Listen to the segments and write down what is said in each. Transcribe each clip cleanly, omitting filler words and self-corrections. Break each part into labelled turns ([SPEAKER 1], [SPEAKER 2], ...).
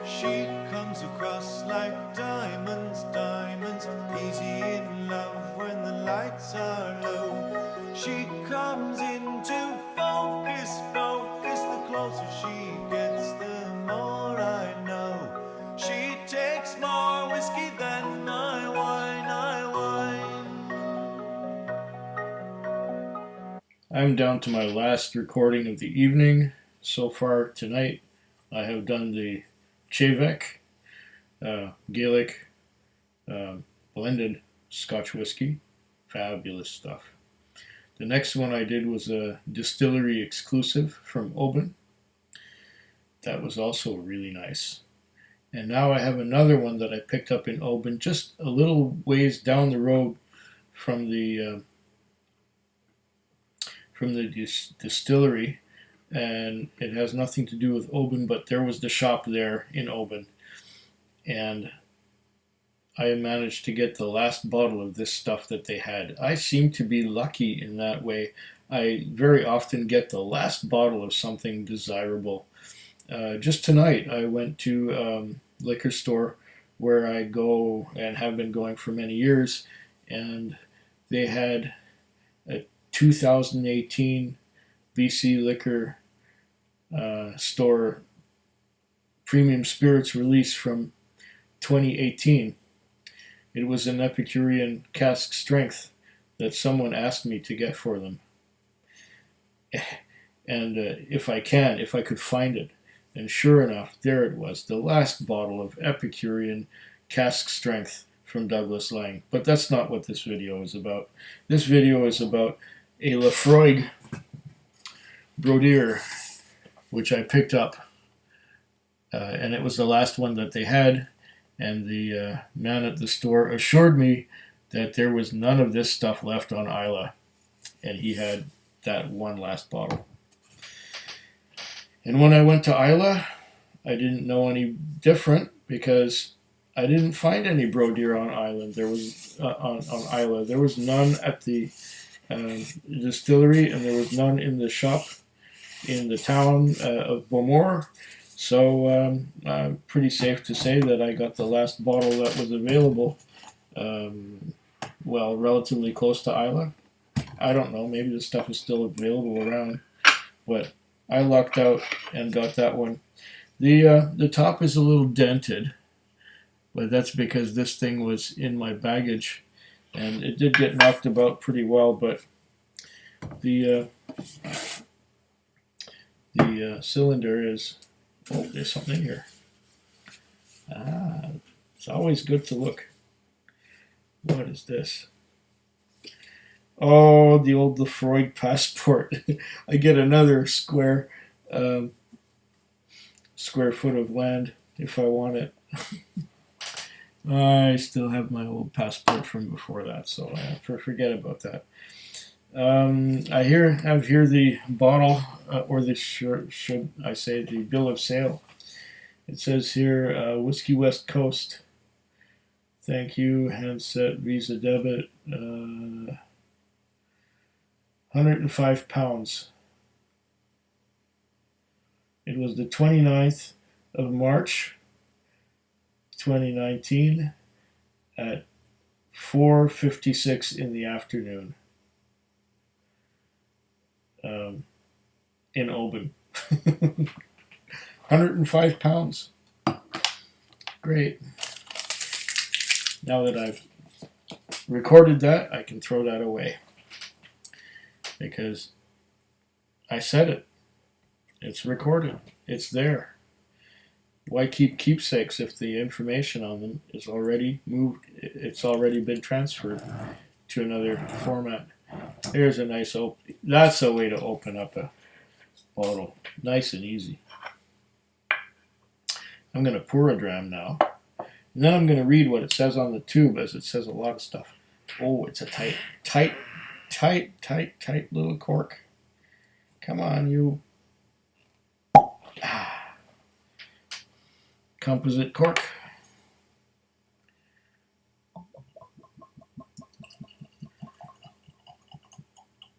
[SPEAKER 1] She comes across like diamonds, diamonds, easy in love when the lights are low. She comes into focus, focus, the closer she gets, the more I know. She takes more whiskey than my wine,
[SPEAKER 2] I'm down to my last recording of the evening. So far tonight, I have done the Chevek Gaelic uh, blended Scotch Whisky. Fabulous stuff. The next one I did was a distillery exclusive from Oban. That was also really nice. And now I have another one that I picked up in Oban, just a little ways down the road from the distillery, and it has nothing to do with Oban, but there was the shop there in Oban, and I managed to get the last bottle of this stuff that they had. I seem to be lucky in that way. I very often get the last bottle of something desirable. Just tonight, I went to liquor store where I go and have been going for many years, and they had a 2018 BC Liquor Store premium spirits release from 2018. It was an Epicurean cask strength that someone asked me to get for them. And if I could find it. And sure enough, there it was, the last bottle of Epicurean cask strength from Douglas Lang. But that's not what this video is about. This video is about a Laphroaig Brodir, which I picked up. And it was the last one that they had. And the man at the store assured me that there was none of this stuff left on Islay. And he had that one last bottle. And when I went to Islay, I didn't know any different because I didn't find any Brodir on island. There was on Islay. There was none at the distillery, and there was none in the shop in the town of Beaumont. So pretty safe to say that I got the last bottle that was available. Relatively close to Islay. I don't know. Maybe the stuff is still available around, but I lucked out and got that one. The top is a little dented, but that's because this thing was in my baggage, and it did get knocked about pretty well. But the cylinder is. Oh, there's something in here. It's always good to look. What is this? Oh, the old Laphroaig passport. I get another square foot of land if I want it. I still have my old passport from before that, so I forget about that. I have here the bottle, or the should I say the bill of sale. It says here, Whiskey West Coast. Thank you, handset, Visa debit, 105 pounds. It was the 29th of March, 2019, at 4:56 in the afternoon. In Oban. 105 pounds. Great. Now that I've recorded that, I can throw that away. Because I said it. It's recorded. It's there. Why keep keepsakes if the information on them is already moved? It's already been transferred to another format. There's a nice open. That's a way to open up a bottle. Nice and easy. I'm going to pour a dram now. And then I'm going to read what it says on the tube, as it says a lot of stuff. Oh, it's a tight little cork. Come on, you. Composite cork.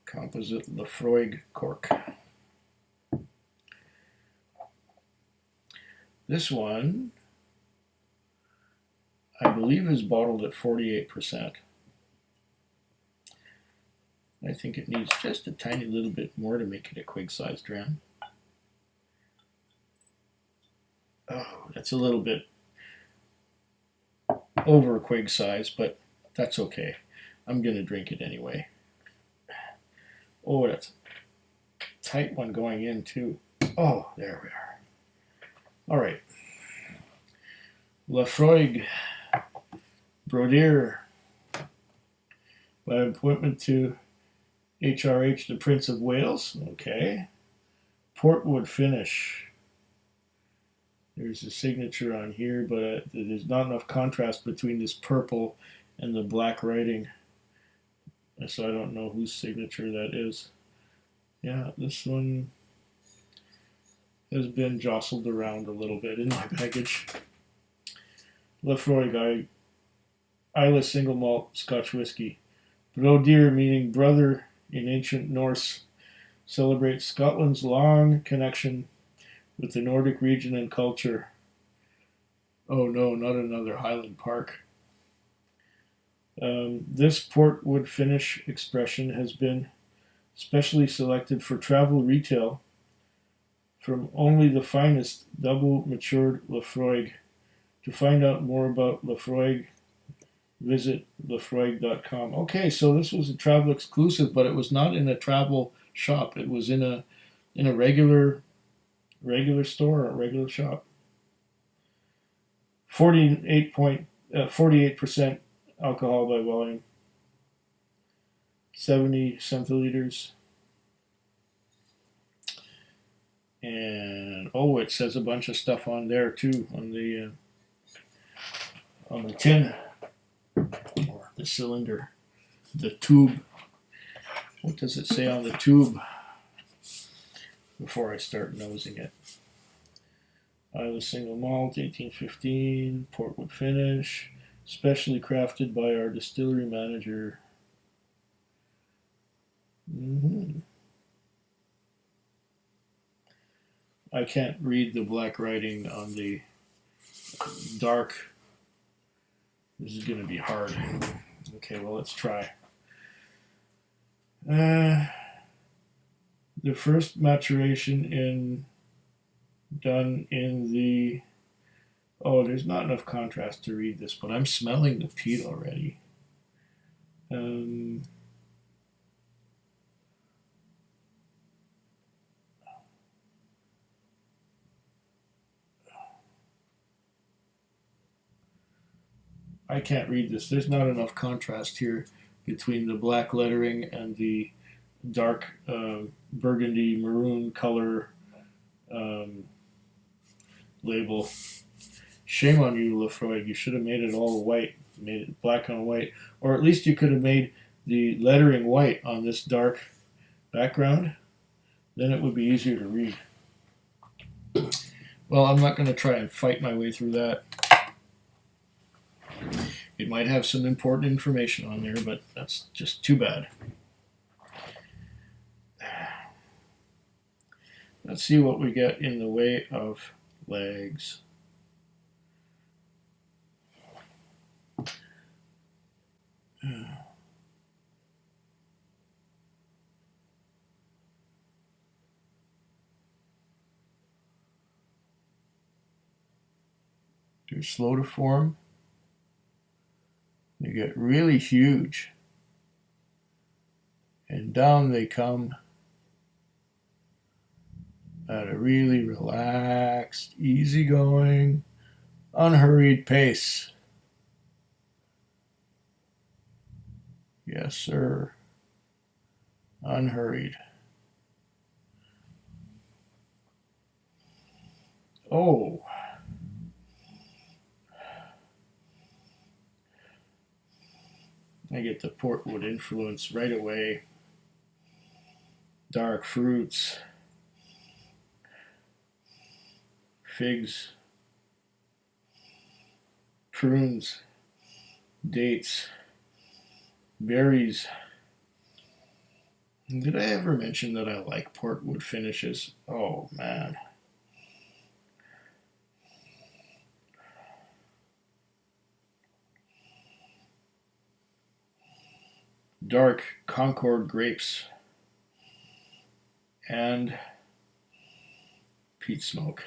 [SPEAKER 2] Composite Laphroaig cork. This one, I believe, is bottled at 48%. I think it needs just a tiny little bit more to make it a quig-sized dram. Oh, that's a little bit over quig size, but that's okay. I'm going to drink it anyway. Oh, that's a tight one going in, too. Oh, there we are. All right. Laphroaig Brodir, by appointment to HRH, the Prince of Wales. Okay. Portwood finish. There's a signature on here, but there's not enough contrast between this purple and the black writing. So I don't know whose signature that is. Yeah, this one has been jostled around a little bit in my package. Laphroaig Islay single malt Scotch Whisky. Brodir, meaning brother in ancient Norse, celebrates Scotland's long connection with the Nordic region and culture. Oh no, not another Highland Park. This portwood finish expression has been specially selected for travel retail from only the finest double matured Laphroaig. To find out more about Laphroaig, visit laphroaig.com. Okay, so this was a travel exclusive, but it was not in a travel shop. It was in a regular store, a regular shop. 48% alcohol by volume, 70 centiliters, and oh, it says a bunch of stuff on there too on the tin, or the cylinder, the tube. What does it say on the tube? Before I start nosing it. Islay single malt, 1815, portwood finish, specially crafted by our distillery manager. I can't read the black writing on the dark. This is going to be hard. Okay, well, let's try. The first maturation done in the... Oh, there's not enough contrast to read this, but I'm smelling the peat already. I can't read this. There's not enough contrast here between the black lettering and the dark burgundy maroon color label. Shame on you, Laphroaig. You should have made it all white, made it black on white, or at least you could have made the lettering white on this dark background. Then it would be easier to read. Well, I'm not going to try and fight my way through that. It might have some important information on there, but that's just too bad. Let's see what we get in the way of legs. They're slow to form. They get really huge. And down they come at a really relaxed, easygoing, unhurried pace. Yes, sir. Unhurried. Oh. I get the portwood influence right away. Dark fruits. Figs. Prunes. Dates. Berries. Did I ever mention that I like portwood finishes? Oh, man. dark Concord grapes, and peat smoke.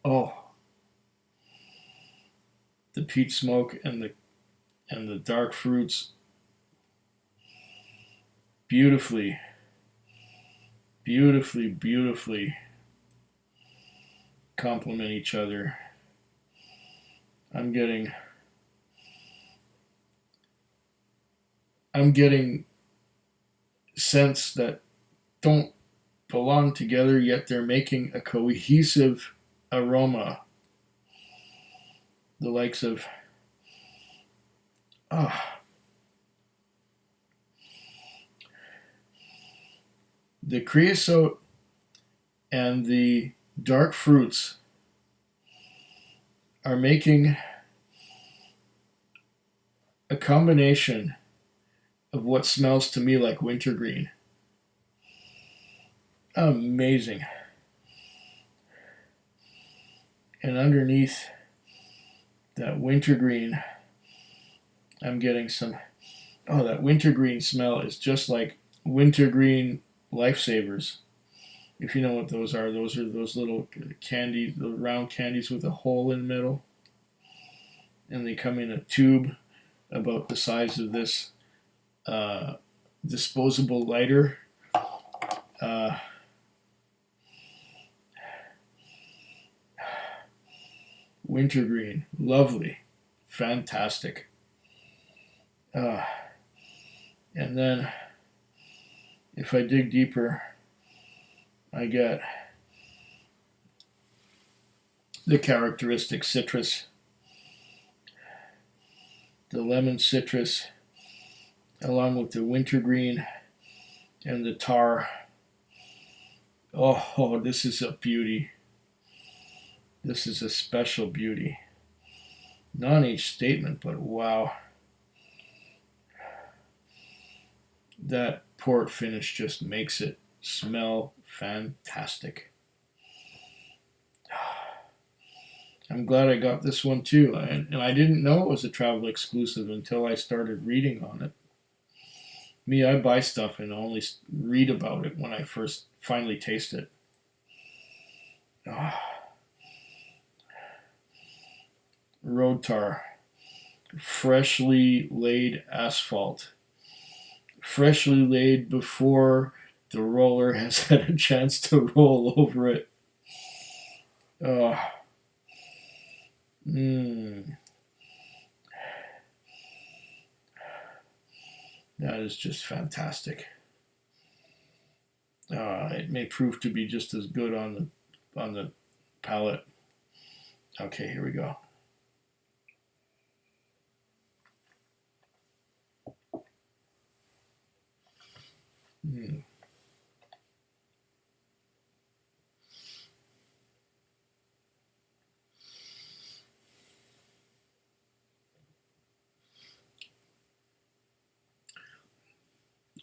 [SPEAKER 2] Oh, the peat smoke and the dark fruits beautifully, beautifully complement each other. I'm getting scents that don't belong together, yet they're making a cohesive aroma. The likes of ah, the creosote and the dark fruits are making a combination of what smells to me like wintergreen. Amazing. And underneath that wintergreen, I'm getting some. Oh, that wintergreen smell is just like wintergreen lifesavers. If you know what those are those little candy, the round candies with a hole in the middle, and they come in a tube about the size of this disposable lighter. Uh, Wintergreen, lovely, fantastic. Uh, and then if I dig deeper, I get the characteristic citrus, the lemon citrus, along with the wintergreen and the tar. Oh, this is a beauty. This is a special beauty. Non-age statement, but wow. That port finish just makes it smell fantastic. I'm glad I got this one too. And I didn't know it was a travel exclusive until I started reading on it. Me, I buy stuff and only read about it when I first finally taste it. Road tar, freshly laid asphalt, freshly laid before the roller has had a chance to roll over it. Oh, that is just fantastic. It may prove to be just as good on the palate. Okay, here we go.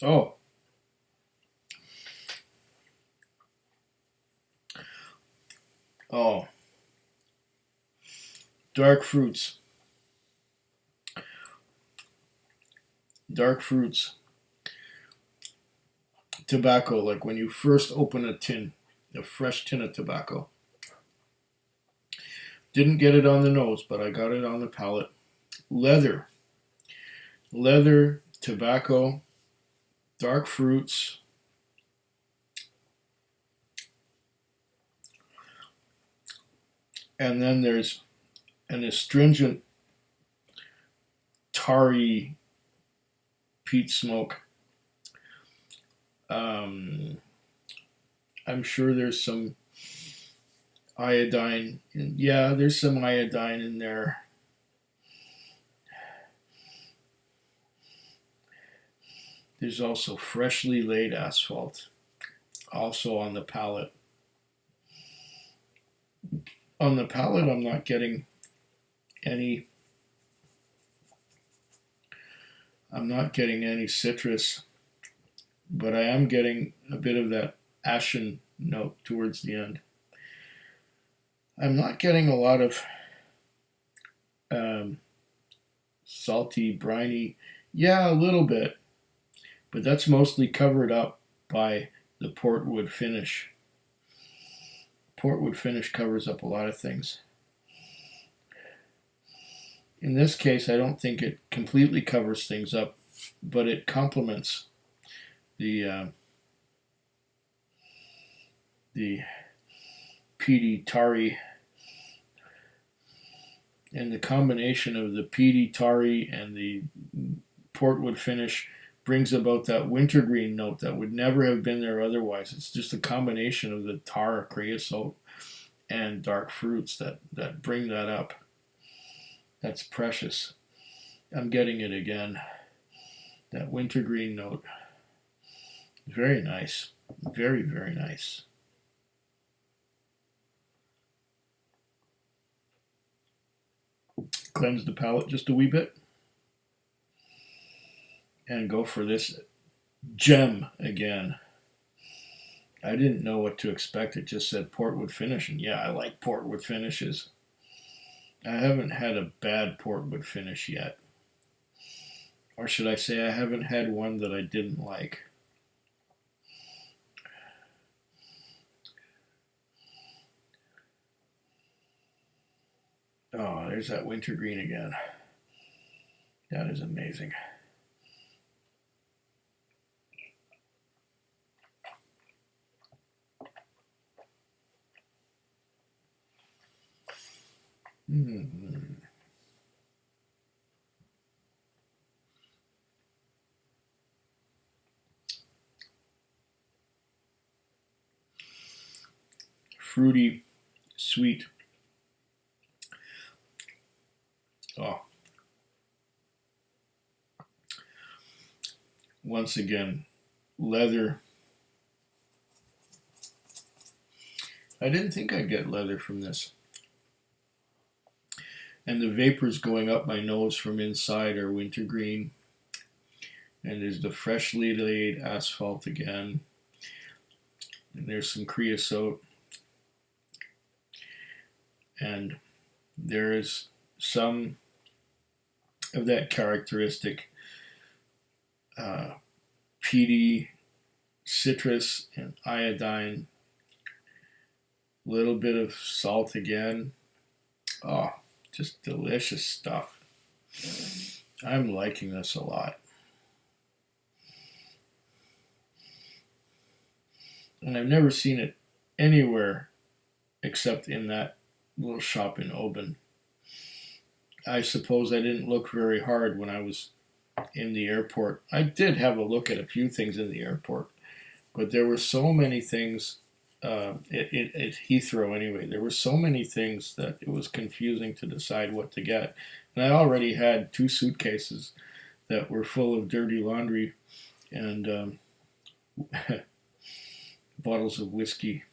[SPEAKER 2] Oh. Oh. Dark fruits. Dark fruits. Tobacco, like when you first open a fresh tin of tobacco. Didn't get it on the nose, but I got it on the palate. Leather, tobacco, dark fruits. And then there's an astringent, tarry peat smoke. I'm sure there's some iodine. Yeah, there's some iodine in there. There's also freshly laid asphalt, also on the palate. On the palate, I'm not getting any. I'm not getting any citrus, but I am getting a bit of that ashen note towards the end. I'm not getting a lot of salty, briny. Yeah, a little bit. but that's mostly covered up by the portwood finish. Portwood finish covers up a lot of things. In this case, I don't think it completely covers things up, but it complements the peaty tarry, and the combination of the peaty tarry and the portwood finish brings about that wintergreen note that would never have been there otherwise. It's just a combination of the tar, creosote, and dark fruits that bring that up. That's precious. I'm getting it again. That wintergreen note. Very nice. Very, very nice. Cleanse the palate just a wee bit. And go for this gem again. I didn't know what to expect. It just said portwood finish, and yeah, I like portwood finishes. I haven't had a bad portwood finish yet. Or should I say I haven't had one that I didn't like. Oh, there's that wintergreen again. That is amazing. Mm. Fruity, sweet. Oh. Once again, leather. I didn't think I'd get leather from this. And the vapors going up my nose from inside are wintergreen. And there's the freshly laid asphalt again. And there's some creosote. And there is some of that characteristic peaty citrus and iodine. A little bit of salt again. Oh, just delicious stuff. I'm liking this a lot. And I've never seen it anywhere except in that little shop in Oban. I suppose I didn't look very hard when I was in the airport. I did have a look at a few things in the airport, but there were so many things at Heathrow anyway. There were so many things that it was confusing to decide what to get. And I already had 2 suitcases that were full of dirty laundry and bottles of whiskey.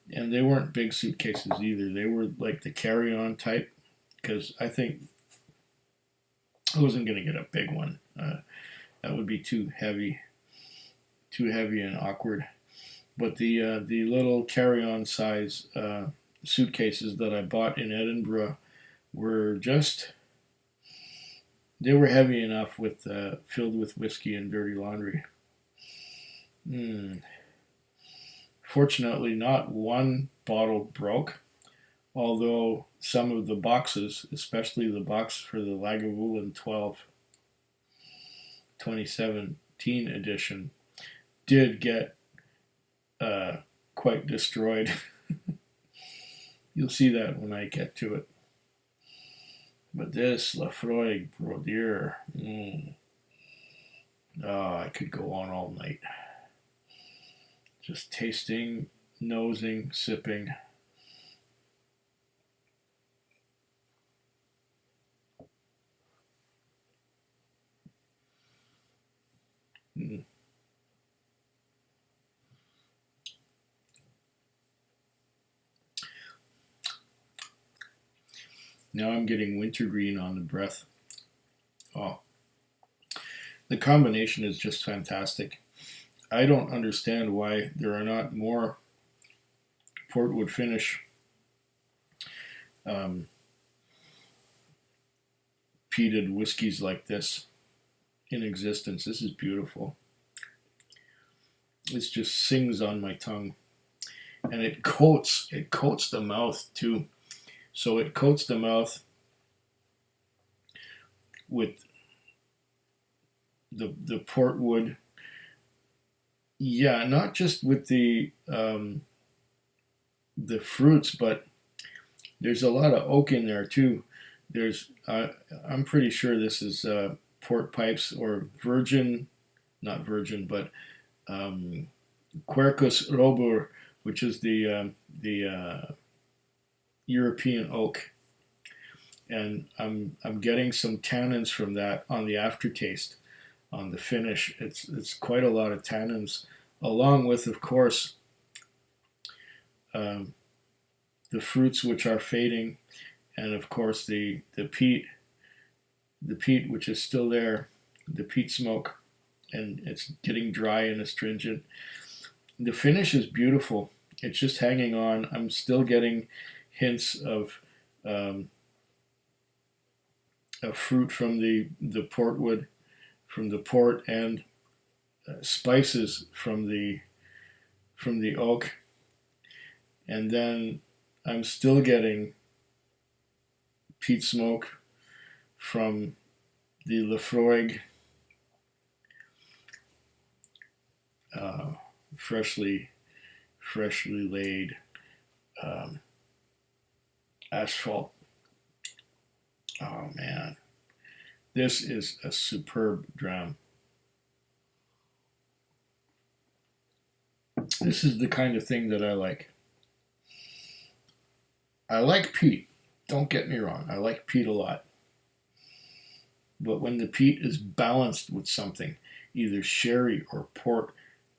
[SPEAKER 2] And they weren't big suitcases either. They were like the carry-on type, because I think I wasn't going to get a big one. That would be too heavy and awkward. But the little carry-on size suitcases that I bought in Edinburgh were they were heavy enough with filled with whiskey and dirty laundry. Fortunately, not one bottle broke, although some of the boxes, especially the box for the Lagavulin 2017 edition, did get quite destroyed. You'll see that when I get to it. But this Laphroaig Brodir, I could go on all night. Just tasting, nosing, sipping. Now I'm getting wintergreen on the breath. Oh, the combination is just fantastic. I don't understand why there are not more portwood finish peated whiskeys like this. in existence. This is beautiful. This just sings on my tongue, and it coats the mouth too. So it coats the mouth with the port wood. Yeah, not just with the fruits, but there's a lot of oak in there too. There's I'm pretty sure this is port pipes or virgin, not virgin, but Quercus robur, which is the European oak, and I'm getting some tannins from that on the aftertaste, on the finish. It's quite a lot of tannins, along with, of course, um, the fruits which are fading, and of course the peat, which is still there, the peat smoke, and it's getting dry and astringent. The finish is beautiful. It's just hanging on. I'm still getting hints of fruit from the portwood, from the port, and spices from the oak, and then I'm still getting peat smoke from the Laphroaig, freshly laid asphalt. Oh man, this is a superb dram. This is the kind of thing that I like. I like peat. Don't get me wrong. I like peat a lot. But when the peat is balanced with something, either sherry or port,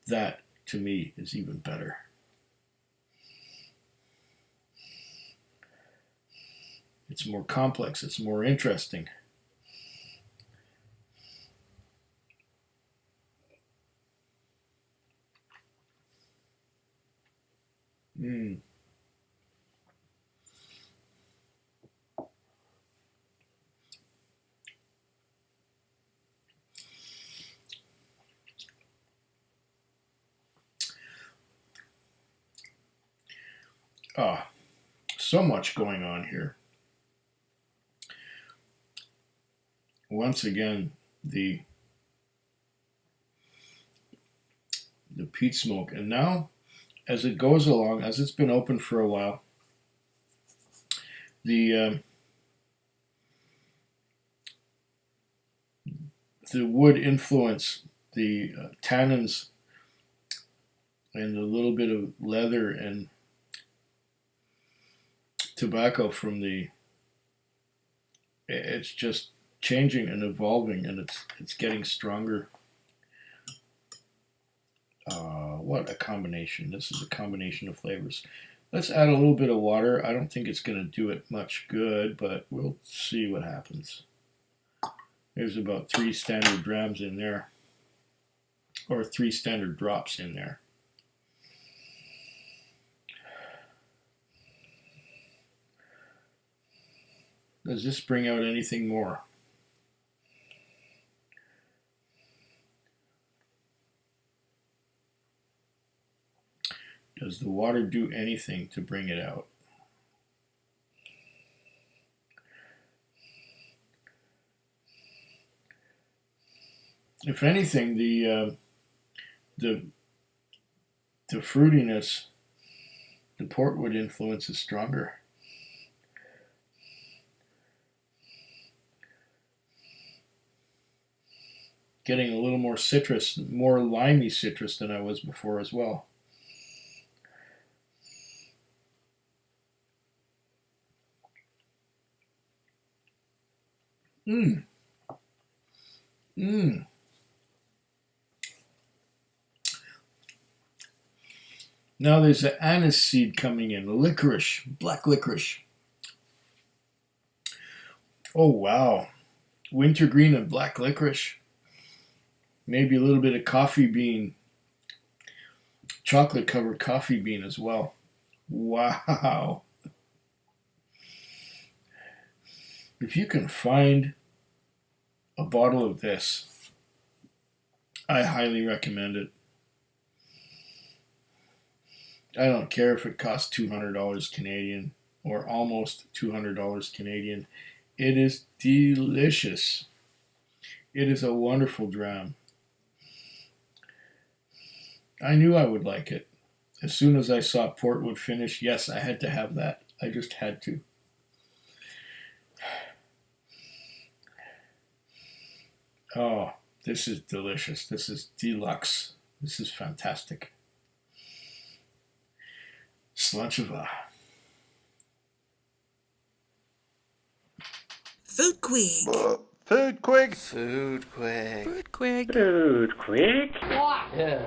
[SPEAKER 2] that to me is even better. It's more complex. It's more interesting. Mm. Ah, so much going on here. Once again, the peat smoke, and now as it goes along, as it's been open for a while, the wood influence, the tannins, and a little bit of leather and tobacco from it's just changing and evolving, and it's getting stronger. What a combination. This is a combination of flavors. Let's add a little bit of water. I don't think it's going to do it much good, but we'll see what happens. There's about 3 standard drams in there, or 3 standard drops in there. Does this bring out anything more? Does the water do anything to bring it out? If anything, the fruitiness, the portwood influence is stronger. Getting a little more citrus, more limey citrus than I was before as well. Mmm. Mmm. Now there's the anise seed coming in, licorice, black licorice. Oh wow, wintergreen and black licorice. Maybe a little bit of coffee bean, chocolate covered coffee bean as well. Wow. If you can find a bottle of this I highly recommend it. I don't care if it costs $200 Canadian or almost $200 Canadian. It is delicious. It is a wonderful dram. I knew I would like it. As soon as I saw Portwood finish, yes, I had to have that. I just had to. Oh, this is delicious. This is deluxe. This is fantastic. Slunchava.
[SPEAKER 3] Foodquig.
[SPEAKER 1] Foodquig.
[SPEAKER 3] Foodquig.
[SPEAKER 4] Foodquig.
[SPEAKER 5] Foodquig.
[SPEAKER 6] Yeah.